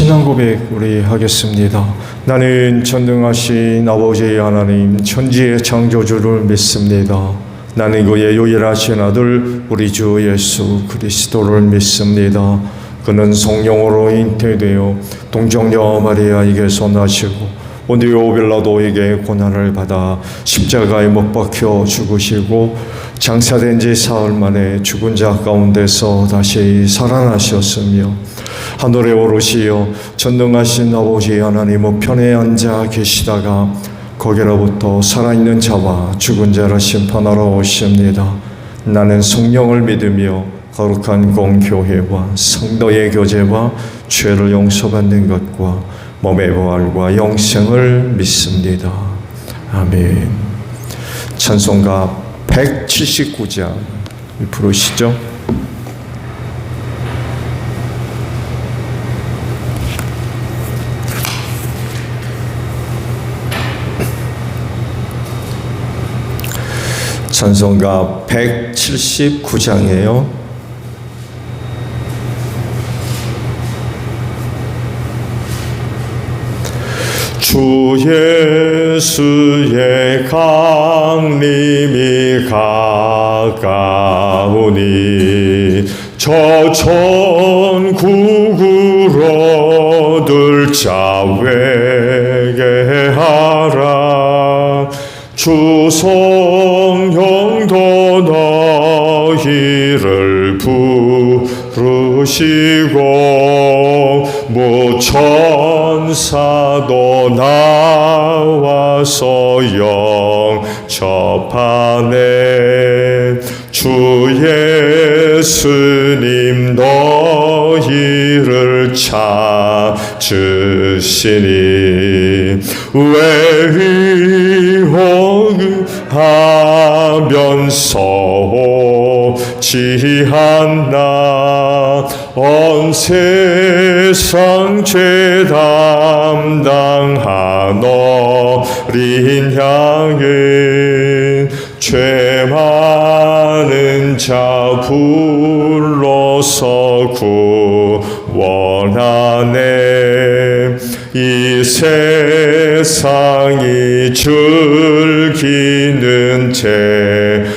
신앙 고백 우리 하겠습니다. 나는 전능하신 아버지 하나님 천지의 창조주를 믿습니다. 나는 그의 유일하신 아들 우리 주 예수 그리스도를 믿습니다. 그는 성령으로 잉태되어 동정녀 마리아에게서 나시고 본디오 빌라도에게 고난을 받아 십자가에 못 박혀 죽으시고 장사된 지 사흘 만에 죽은 자 가운데서 다시 살아나셨으며 하늘에 오르시어 전능하신 아버지 하나님 우편에 앉아 계시다가 거기로부터 살아있는 자와 죽은 자를 심판하러 오십니다. 나는 성령을 믿으며 거룩한 공교회와 성도의 교제와 죄를 용서받는 것과 몸의 부활과 영생을 믿습니다. 아멘. 찬송가 179장 부르시죠. 찬송가 179장이에요. 주 예수의 강림이 가까우니 저 천국으로 들자 회개하라. 주 성령도 너희를 부르시고 무천사도 나와서 영접하네. 주 예수님 너희를 찾으시니 회의하면서 지한나 온 세상 죄 담당한 어린 양은 죄 많은 자 불러서 구원하네. 이 세상이 즐기는 재물로는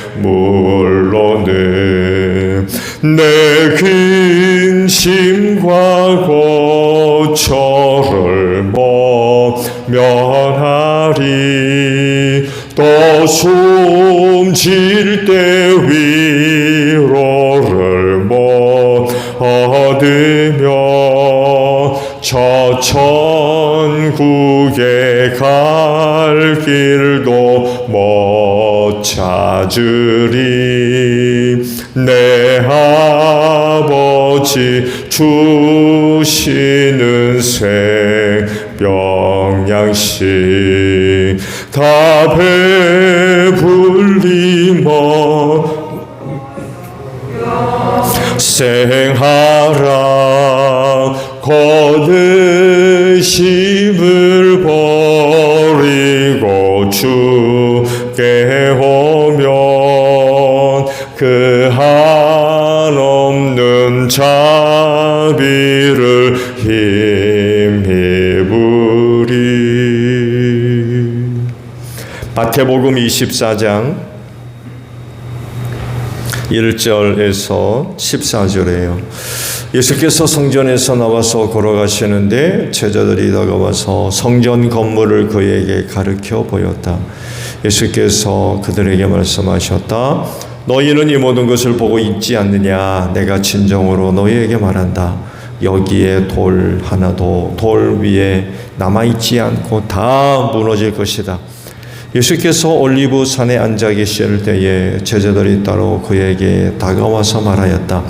내 근심과 고초를 모면하리. 또 숨질 때 위로를 못 얻으며 저 천국에 갈 길도 못 찾으리. 내 아버지 주시는 생명양식 다 배불리 생하라. 거듭심을 버리고 주께 오면 그 한없는 자비를 힘입으리. 마태복음 24장 1절에서 14절이에요. 예수께서 성전에서 나와서 걸어가시는데 제자들이 다가와서 성전 건물을 그에게 가르쳐 보였다. 예수께서 그들에게 말씀하셨다. 너희는 이 모든 것을 보고 있지 않느냐? 내가 진정으로 너희에게 말한다. 여기에 돌 하나도 돌 위에 남아있지 않고 다 무너질 것이다. 예수께서 올리브산에 앉아 계실 때에 제자들이 따로 그에게 다가와서 말하였다.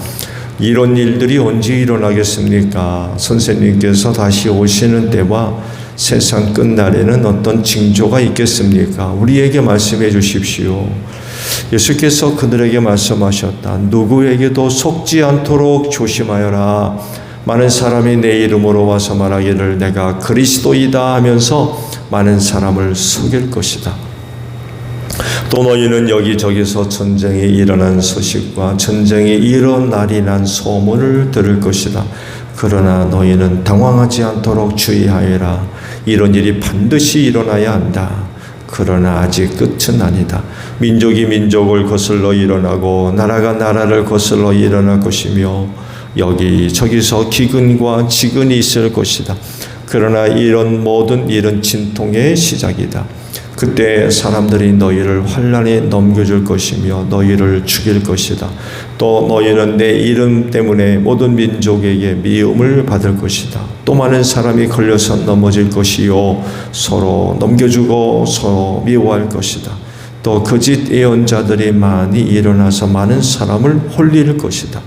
이런 일들이 언제 일어나겠습니까? 선생님께서 다시 오시는 때와 세상 끝날에는 어떤 징조가 있겠습니까? 우리에게 말씀해 주십시오. 예수께서 그들에게 말씀하셨다. 누구에게도 속지 않도록 조심하여라. 많은 사람이 내 이름으로 와서 말하기를 내가 그리스도이다 하면서 많은 사람을 속일 것이다. 또 너희는 여기저기서 전쟁이 일어난 소식과 전쟁이 일어나리란 소문을 들을 것이다. 그러나 너희는 당황하지 않도록 주의하여라. 이런 일이 반드시 일어나야 한다. 그러나 아직 끝은 아니다. 민족이 민족을 거슬러 일어나고 나라가 나라를 거슬러 일어날 것이며 여기저기서 기근과 지근이 있을 것이다. 그러나 이런 모든 일은 진통의 시작이다. 그때 사람들이 너희를 환난에 넘겨줄 것이며 너희를 죽일 것이다. 또 너희는 내 이름 때문에 모든 민족에게 미움을 받을 것이다. 또 많은 사람이 걸려서 넘어질 것이요 서로 넘겨주고 서로 미워할 것이다. 또 거짓 예언자들이 많이 일어나서 많은 사람을 홀릴 것이다.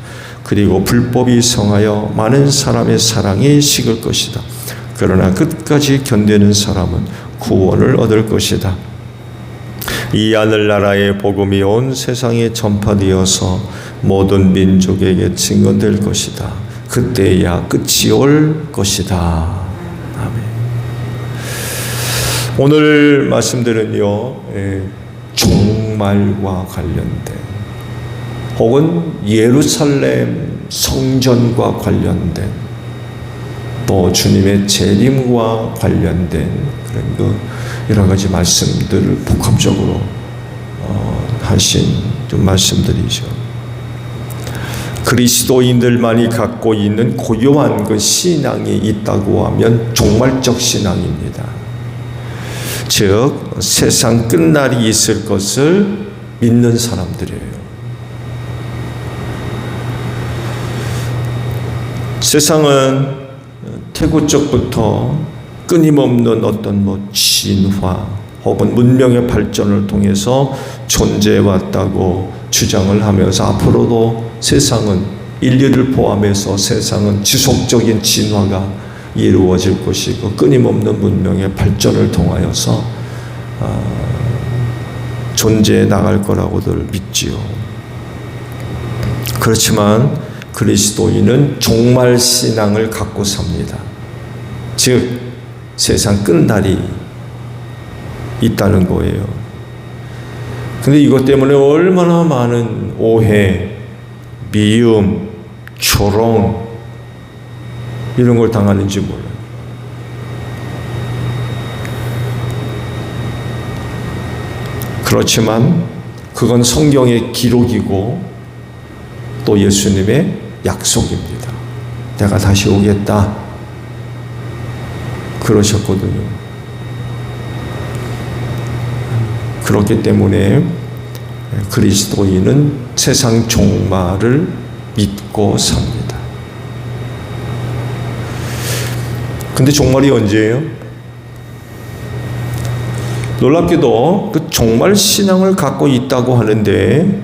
그리고 불법이 성하여 많은 사람의 사랑이 식을 것이다. 그러나 끝까지 견디는 사람은 구원을 얻을 것이다. 이 하늘나라의 복음이 온 세상에 전파되어서 모든 민족에게 증언될 것이다. 그때야 끝이 올 것이다. 아멘. 오늘 말씀들은요, 종말과 관련된 혹은 예루살렘 성전과 관련된 또 주님의 재림과 관련된 그런 여러 가지 말씀들을 복합적으로 하신 좀 말씀들이죠. 그리스도인들만이 갖고 있는 고유한 그 신앙이 있다고 하면 종말적 신앙입니다. 즉 세상 끝날이 있을 것을 믿는 사람들이에요. 세상은 태고적부터 끊임없는 어떤 진화 혹은 문명의 발전을 통해서 존재해왔다고 주장을 하면서 앞으로도 세상은 인류를 포함해서 세상은 지속적인 진화가 이루어질 것이고 끊임없는 문명의 발전을 통하여서 존재해 나갈 거라고들 믿지요. 그렇지만 그리스도인은 종말 신앙을 갖고 삽니다. 즉 세상 끝날이 있다는 거예요. 근데 이것 때문에 얼마나 많은 오해, 미움, 조롱 이런 걸 당하는지 몰라요. 그렇지만 그건 성경의 기록이고 또 예수님의 약속입니다. 내가 다시 오겠다. 그러셨거든요. 그렇기 때문에 그리스도인은 세상 종말을 믿고 삽니다. 근데 종말이 언제예요? 놀랍게도 그 종말 신앙을 갖고 있다고 하는데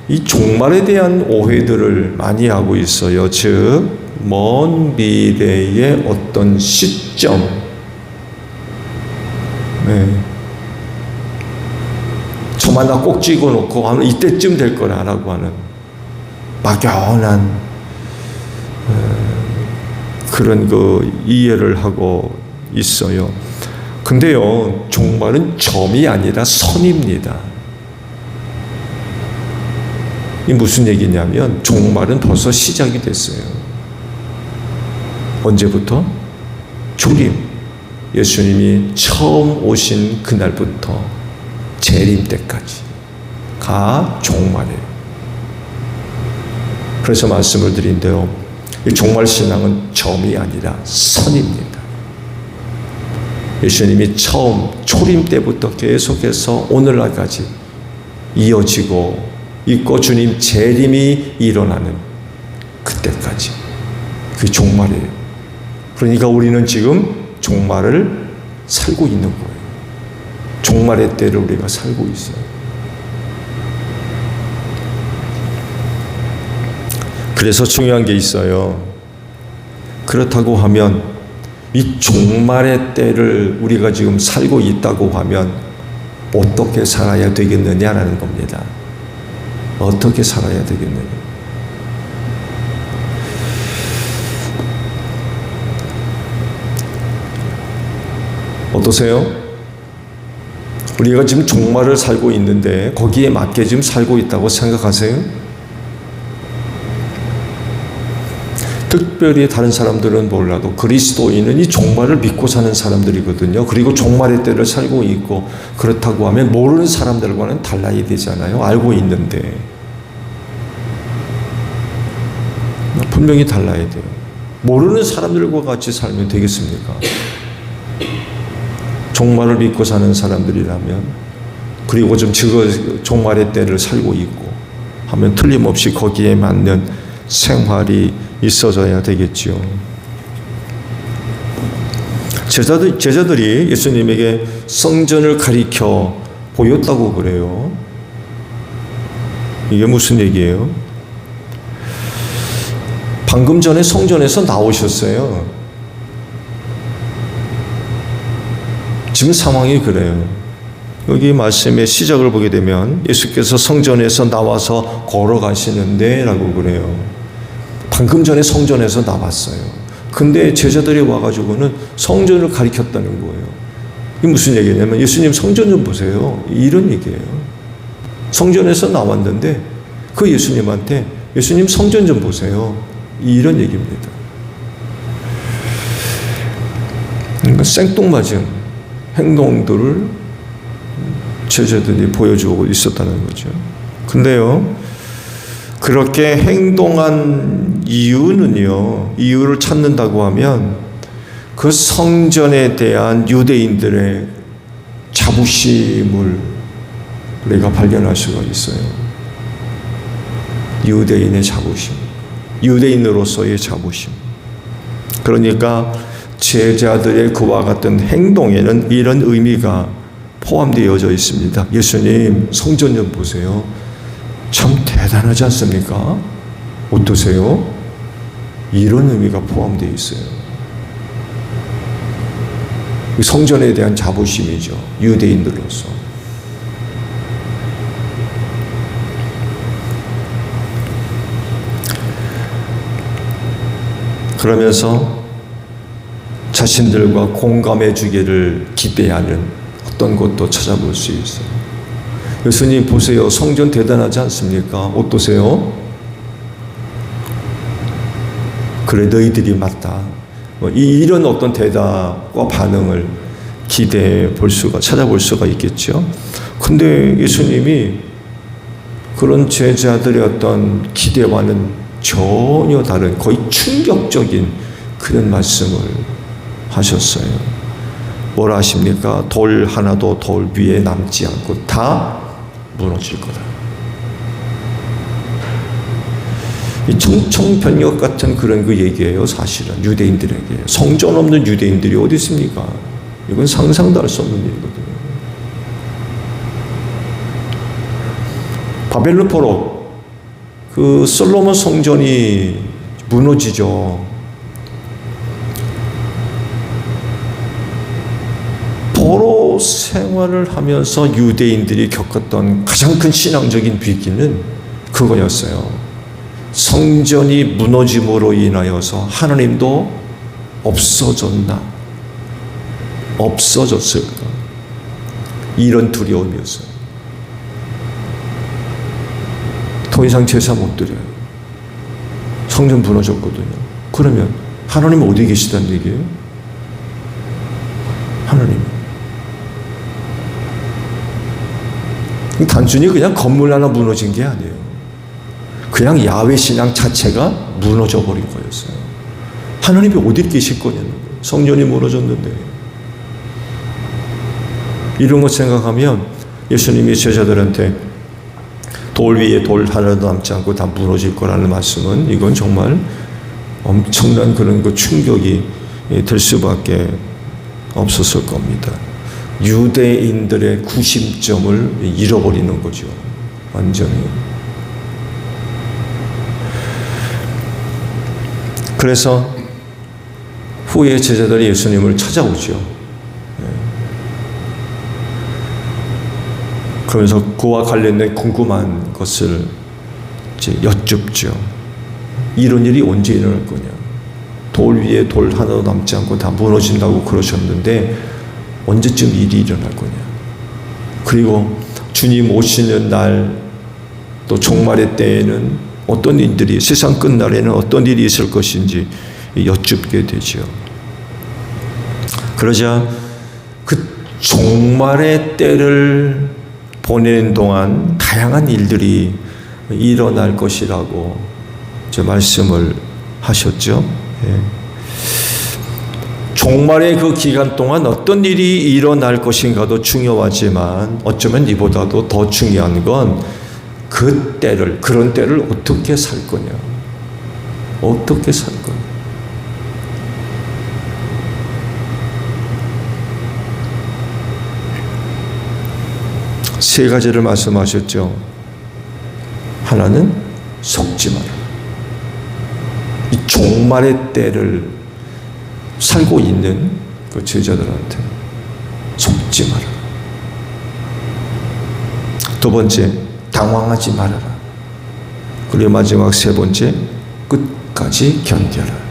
이 종말에 대한 오해들을 많이 하고 있어요. 즉, 먼 미래의 어떤 시점, 점 하나 꼭 찍어놓고 하면 이때쯤 될 거라고 하는 막연한 그런 그 이해를 하고 있어요. 근데요, 종말은 점이 아니라 선입니다. 이 무슨 얘기냐면 종말은 벌써 시작이 됐어요. 언제부터? 주님 예수님이 처음 오신 그날부터 재림 때까지가 종말이에요. 그래서 말씀을 드린데요, 이 종말 신앙은 점이 아니라 선입니다. 예수님이 처음 초림 때부터 계속해서 오늘날까지 이어지고 있고 주님 재림이 일어나는 그때까지 그게 종말이에요. 그러니까 우리는 지금 종말을 살고 있는 거예요. 종말의 때를 우리가 살고 있어요. 그래서 중요한 게 있어요. 그렇다고 하면 이 종말의 때를 우리가 지금 살고 있다고 하면 어떻게 살아야 되겠느냐라는 겁니다. 어떻게 살아야 되겠느냐. 어떠세요? 우리가 지금 종말을 살고 있는데 거기에 맞게 지금 살고 있다고 생각하세요? 특별히 다른 사람들은 몰라도 그리스도인은 이 종말을 믿고 사는 사람들이거든요. 그리고 종말의 때를 살고 있고, 그렇다고 하면 모르는 사람들과는 달라야 되잖아요. 알고 있는데 분명히 달라야 돼요. 모르는 사람들과 같이 살면 되겠습니까? 종말을 믿고 사는 사람들이라면, 그리고 좀 종말의 때를 살고 있고 하면 틀림없이 거기에 맞는 생활이 있어져야 되겠지요. 제자들이 예수님에게 성전을 가리켜 보였다고 그래요. 이게 무슨 얘기예요? 방금 전에 성전에서 나오셨어요. 지금 상황이 그래요. 여기 말씀의 시작을 보게 되면 예수께서 성전에서 나와서 걸어가시는데 라고 그래요. 방금 전에 성전에서 나왔어요. 근데 제자들이 와가지고는 성전을 가리켰다는 거예요. 이게 무슨 얘기냐면, 예수님 성전 좀 보세요, 이런 얘기예요. 성전에서 나왔는데 그 예수님한테 예수님 성전 좀 보세요, 이런 얘기입니다. 그러니까 생뚱맞은 행동들을 제자들이 보여주고 있었다는 거죠. 근데요, 그렇게 행동한 이유를 찾는다고 하면 그 성전에 대한 유대인들의 자부심을 우리가 발견할 수가 있어요. 유대인의 자부심, 유대인으로서의 자부심. 그러니까 제자들의 그와 같은 행동에는 이런 의미가 포함되어져 있습니다. 예수님 성전 좀 보세요, 참 대단하지 않습니까? 어떠세요? 이런 의미가 포함되어 있어요. 성전에 대한 자부심이죠, 유대인들로서. 그러면서 자신들과 공감해 주기를 기대하는 어떤 것도 찾아볼 수 있어요. 예수님 보세요, 성전 대단하지 않습니까? 어떠세요? 그래, 너희들이 맞다. 이런 어떤 대답과 반응을 기대해 볼 수가, 찾아볼 수가 있겠죠. 근데 예수님이 그런 제자들의 어떤 기대와는 전혀 다른, 거의 충격적인 그런 말씀을 하셨어요. 뭐라 하십니까? 돌 하나도 돌 위에 남지 않고 다 무너질 거다. 이 청천벽력 같은 그런 그 얘기예요. 사실은 유대인들에게. 성전 없는 유대인들이 어디 있습니까? 이건 상상도 할 수 없는 일이거든요. 바벨론 포로, 그 솔로몬 성전이 무너지죠. 포로 생활을 하면서 유대인들이 겪었던 가장 큰 신앙적인 위기는 그거였어요. 성전이 무너짐으로 인하여서 하나님도 없어졌나? 없어졌을까? 이런 두려움이었어요. 더 이상 제사 못 드려요. 성전 무너졌거든요. 그러면 하나님 어디 계시다는 얘기예요? 하나님. 단순히 그냥 건물 하나 무너진 게 아니에요. 그냥 야훼 신앙 자체가 무너져 버린 거였어요. 하나님이 어디 계실 거냐는 거예요. 성전이 무너졌는데. 이런 것 생각하면 예수님이 제자들한테 돌 위에 돌 하나도 남지 않고 다 무너질 거라는 말씀은, 이건 정말 엄청난 그런 그 충격이 될 수밖에 없었을 겁니다. 유대인들의 구심점을 잃어버리는 거죠. 완전히. 그래서 후에 제자들이 예수님을 찾아오죠. 그러면서 그와 관련된 궁금한 것을 이제 여쭙죠. 이런 일이 언제 일어날 거냐? 돌 위에 돌 하나도 남지 않고 다 무너진다고 그러셨는데 언제쯤 일이 일어날 거냐? 그리고 주님 오시는 날, 또 종말의 때에는 어떤 일들이, 세상 끝날에는 어떤 일이 있을 것인지 여쭙게 되죠. 그러자 그 종말의 때를 보내는 동안 다양한 일들이 일어날 것이라고 저 말씀을 하셨죠. 예. 종말의 그 기간 동안 어떤 일이 일어날 것인가도 중요하지만 어쩌면 이보다도 더 중요한 건 그 때를, 그런 때를 어떻게 살 거냐. 어떻게 살 거냐. 세 가지를 말씀하셨죠. 하나는 속지 마라. 이 종말의 때를 살고 있는 그 제자들한테 속지 마라. 두 번째, 당황하지 말아라. 그리고 마지막 세 번째, 끝까지 견뎌라.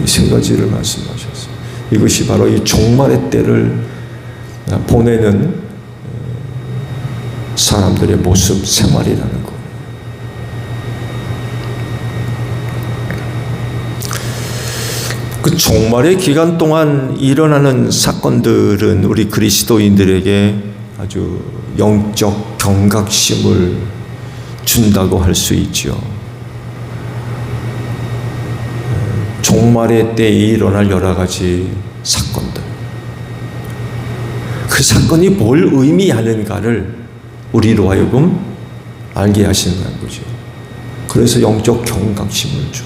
이 세 가지를 말씀하셨어요. 이것이 바로 이 종말의 때를 보내는 사람들의 모습, 생활이라는 거예요. 그 종말의 기간 동안 일어나는 사건들은 우리 그리스도인들에게 아주 영적 경각심을 준다고 할 수 있죠. 종말의 때에 일어날 여러 가지 사건들. 그 사건이 뭘 의미하는가를 우리로 하여금 알게 하시는 거죠. 그래서 영적 경각심을 줘.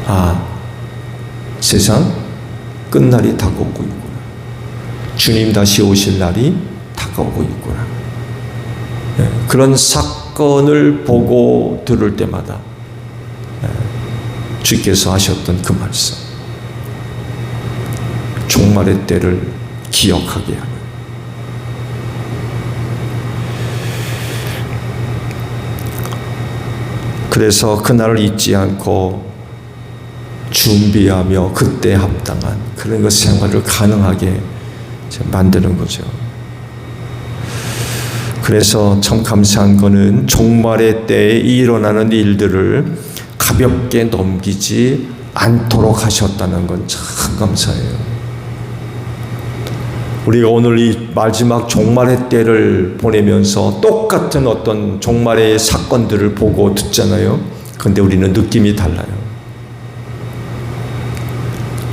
아, 세상 끝날이 다가오고 있구나. 주님 다시 오실 날이 다가오고 있구나. 네, 그런 사건을 보고 들을 때마다 주께서 하셨던 그 말씀. 종말의 때를 기억하게 하는. 그래서 그날을 잊지 않고 준비하며 그때 합당한 그런 것 생활을 가능하게 만드는 거죠. 그래서 참 감사한 거는 종말의 때에 일어나는 일들을 가볍게 넘기지 않도록 하셨다는 건 참 감사해요. 우리가 오늘 이 마지막 종말의 때를 보내면서 똑같은 어떤 종말의 사건들을 보고 듣잖아요. 그런데 우리는 느낌이 달라요.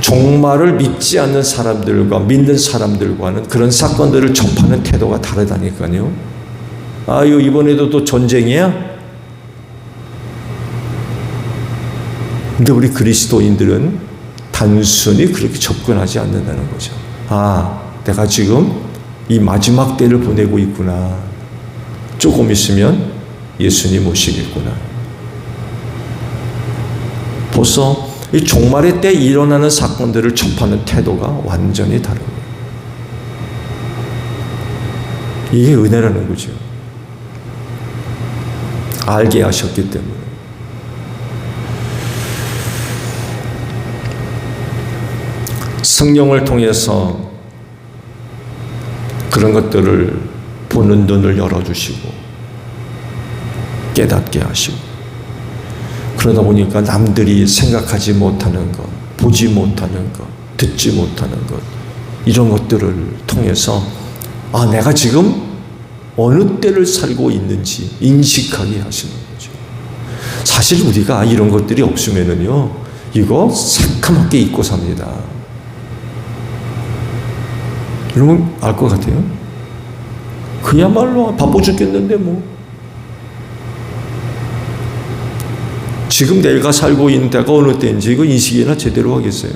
종말을 믿지 않는 사람들과 믿는 사람들과는 그런 사건들을 접하는 태도가 다르다니까요. 아유, 이번에도 또 전쟁이야? 근데 우리 그리스도인들은 단순히 그렇게 접근하지 않는다는 거죠. 아, 내가 지금 이 마지막 때를 보내고 있구나. 조금 있으면 예수님 오시겠구나. 벌써 이 종말의 때 일어나는 사건들을 접하는 태도가 완전히 다른 거예요. 이게 은혜라는 거죠. 알게 하셨기 때문에. 성령을 통해서 그런 것들을 보는 눈을 열어주시고 깨닫게 하시고 그러다 보니까 남들이 생각하지 못하는 것, 보지 못하는 것, 듣지 못하는 것 이런 것들을 통해서 아, 내가 지금 어느 때를 살고 있는지 인식하게 하시는 거죠. 사실 우리가 이런 것들이 없으면은요, 이거 새카맣게 잊고 삽니다. 여러분 알 것 같아요? 그야말로 바빠 죽겠는데 뭐. 지금 내가 살고 있는 때가 어느 때인지 이거 인식이나 제대로 하겠어요?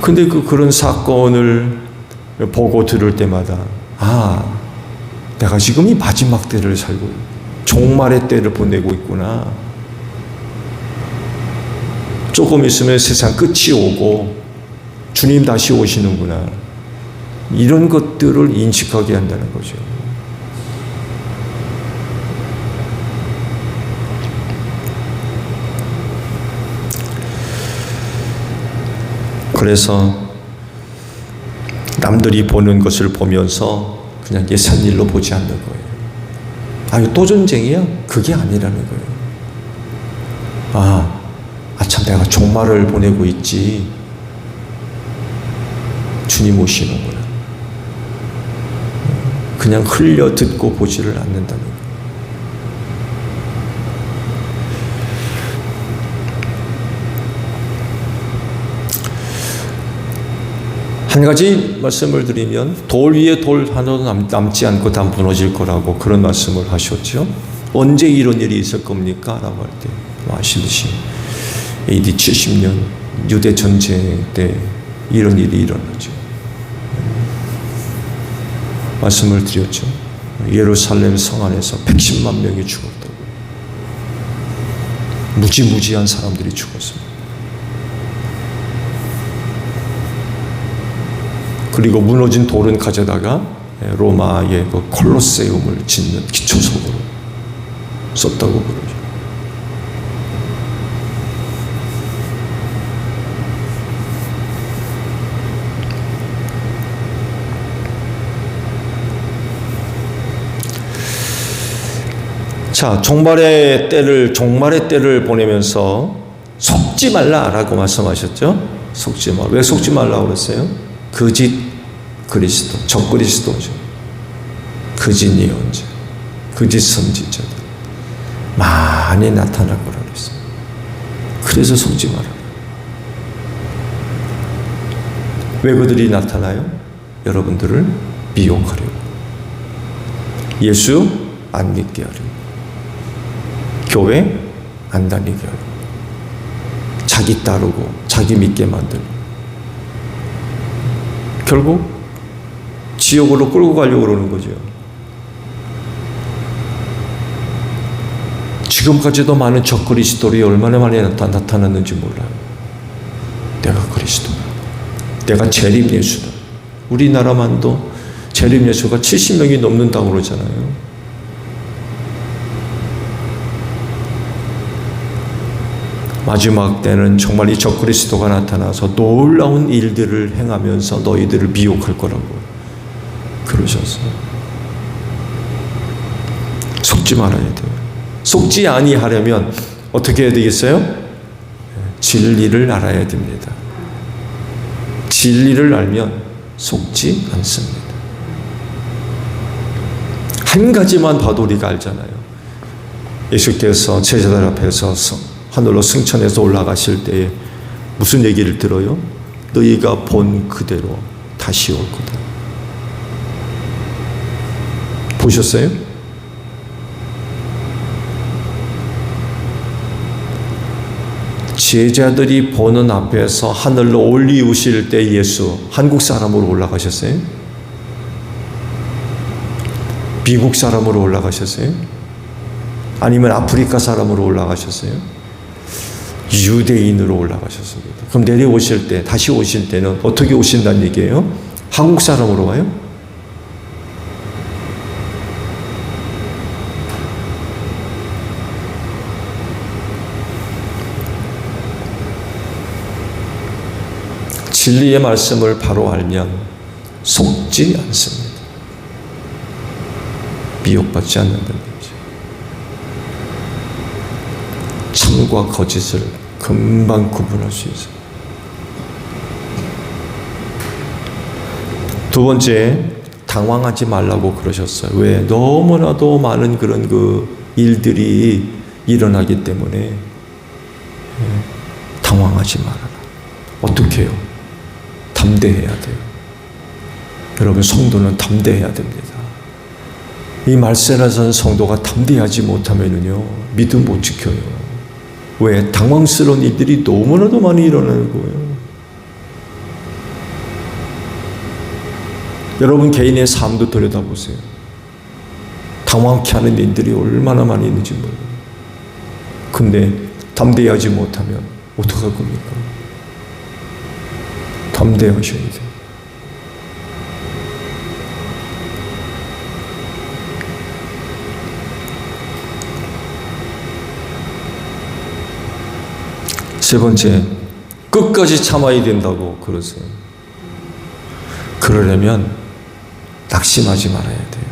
근데 그런 사건을 보고 들을 때마다 아, 내가 지금 이 마지막 때를 살고 종말의 때를 보내고 있구나. 조금 있으면 세상 끝이 오고 주님 다시 오시는구나. 이런 것들을 인식하게 한다는 거죠. 그래서 남들이 보는 것을 보면서 그냥 예산 일로 보지 않는 거예요. 아유, 또 전쟁이야? 그게 아니라는 거예요. 참, 내가 종말을 보내고 있지. 주님 오시는구나. 그냥 흘려 듣고 보지를 않는다는 거예요. 한 가지 말씀을 드리면, 돌 위에 돌 하나도 남지 않고 다 무너질 거라고 그런 말씀을 하셨죠. 언제 이런 일이 있을 겁니까? 라고 할 때 아시듯이 AD 70년 유대 전쟁 때 이런 일이 일어나죠. 말씀을 드렸죠. 예루살렘 성 안에서 110만 명이 죽었다고. 무지무지한 사람들이 죽었습니다. 그리고 무너진 돌은 가져다가 로마의 그 콜로세움을 짓는 기초석으로 썼다고 그러죠. 자, 종말의 때를 보내면서 속지 말라라고 말씀하셨죠. 속지 말. 왜 속지 말라고 그랬어요? 거짓 그리스도, 적그리스도죠. 거짓 예언자, 거짓 선지자들 많이 나타날 거라고 했어요. 그래서 속지 말아라. 왜 그들이 나타나요? 여러분들을 미혹하려고, 예수 안 믿게 하려고, 교회 안 다니게 하려고, 자기 따르고 자기 믿게 만들고, 결국 지옥으로 끌고 가려고 그러는 거죠. 지금까지도 많은 적그리스도들이 얼마나 많이 나타났는지 몰라요. 내가 그리스도다. 내가 재림 예수다. 우리나라만도 재림 예수가 70명이 넘는다고 그러잖아요. 마지막 때는 정말 이 적그리스도가 나타나서 놀라운 일들을 행하면서 너희들을 미혹할 거라고 그러셨어요. 속지 말아야 돼요. 속지 아니하려면 어떻게 해야 되겠어요? 진리를 알아야 됩니다. 진리를 알면 속지 않습니다. 한 가지만 봐도 우리가 알잖아요. 예수께서 제자들 앞에서 하늘로 승천해서 올라가실 때에 무슨 얘기를 들어요? 너희가 본 그대로 다시 올 거다. 보셨어요? 제자들이 보는 앞에서 하늘로 올리우실 때 예수 한국 사람으로 올라가셨어요? 미국 사람으로 올라가셨어요? 아니면 아프리카 사람으로 올라가셨어요? 유대인으로 올라가셨습니다. 그럼 내려오실 때, 다시 오실 때는 어떻게 오신다는 얘기예요? 한국 사람으로 와요? 진리의 말씀을 바로 알면 속지 않습니다. 미혹받지 않는다는 거죠. 참과 거짓을 금방 구분할 수 있어요. 두 번째, 당황하지 말라고 그러셨어요. 왜? 너무나도 많은 그런 일들이 일어나기 때문에 당황하지 말아라. 어떻게 해요? 담대해야 돼요. 여러분, 성도는 담대해야 됩니다. 이 말세라는 성도가 담대하지 못하면요, 믿음 못 지켜요. 왜? 당황스러운 일들이 너무나도 많이 일어나는 거예요. 여러분 개인의 삶도 들여다보세요. 당황케 하는 일들이 얼마나 많이 있는지 몰라요. 근데 담대하지 못하면 어떡할 겁니까? 담대하셔야 돼요. 세 번째, 끝까지 참아야 된다고 그러세요. 그러려면 낙심하지 말아야 돼요.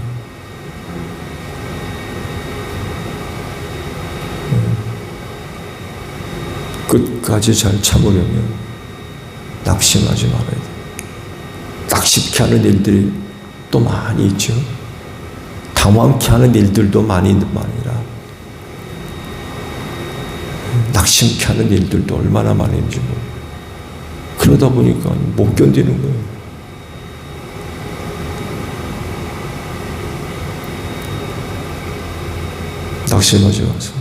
끝까지 잘 참으려면 낙심하지 말아야 돼. 낙심케 하는 일들이 또 많이 있죠. 당황케 하는 일들도 많이 많이라 낙심케 하는 일들도 얼마나 많은지 그러다 보니까 못 견디는 거예요. 낙심하지 마세요.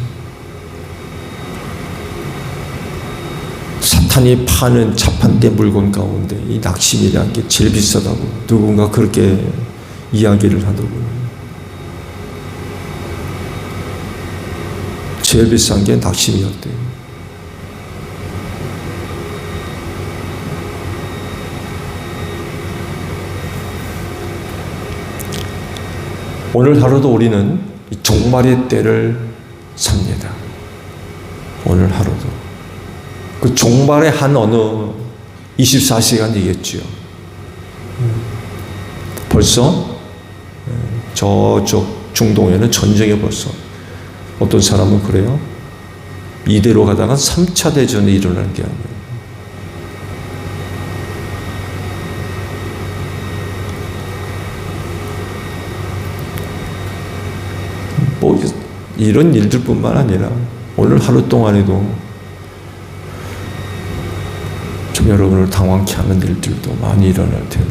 사탄이 파는 자판대 물건 가운데 이 낙심이라는 게 제일 비싸다고 누군가 그렇게 이야기를 하더군요. 제일 비싼 게 낙심이었대요. 오늘 하루도 우리는 이 종말의 때를 삽니다. 오늘 하루도. 그 종말의 한 어느 24시간이겠지요. 벌써 저쪽 중동에는 전쟁이 벌써 어떤 사람은 그래요. 이대로 가다가 3차 대전이 일어나는 게 아니에요. 뭐 이런 일들뿐만 아니라 오늘 하루 동안에도 좀 여러분을 당황케 하는 일들도 많이 일어날 테고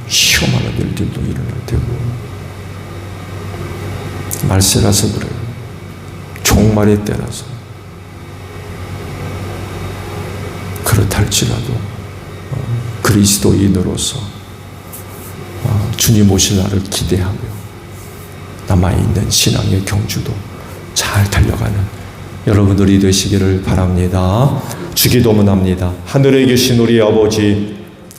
시험하는 일들도 일어날 테고 말세라서 그래요. 종말의 때라서. 그렇다 할지라도 그리스도인으로서 주님 오실 날을 기대하며 남아있는 신앙의 경주도 잘 달려가는 여러분들이 되시기를 바랍니다. 주기도문 합니다. 하늘에 계신 우리 아버지,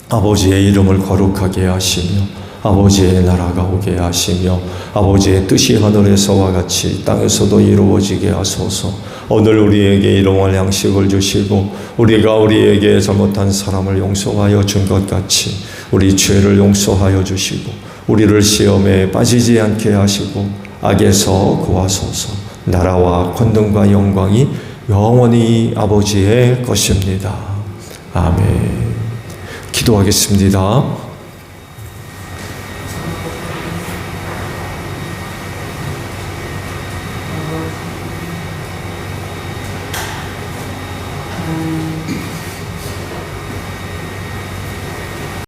아버지의 이름을 거룩하게 하시며 아버지의 나라가 오게 하시며 아버지의 뜻이 하늘에서와 같이 땅에서도 이루어지게 하소서. 오늘 우리에게 일용할 양식을 주시고 우리가 우리에게 잘못한 사람을 용서하여 준 것 같이 우리 죄를 용서하여 주시고 우리를 시험에 빠지지 않게 하시고 악에서 구하소서. 나라와 권능과 영광이 영원히 아버지의 것입니다. 아멘. 기도하겠습니다.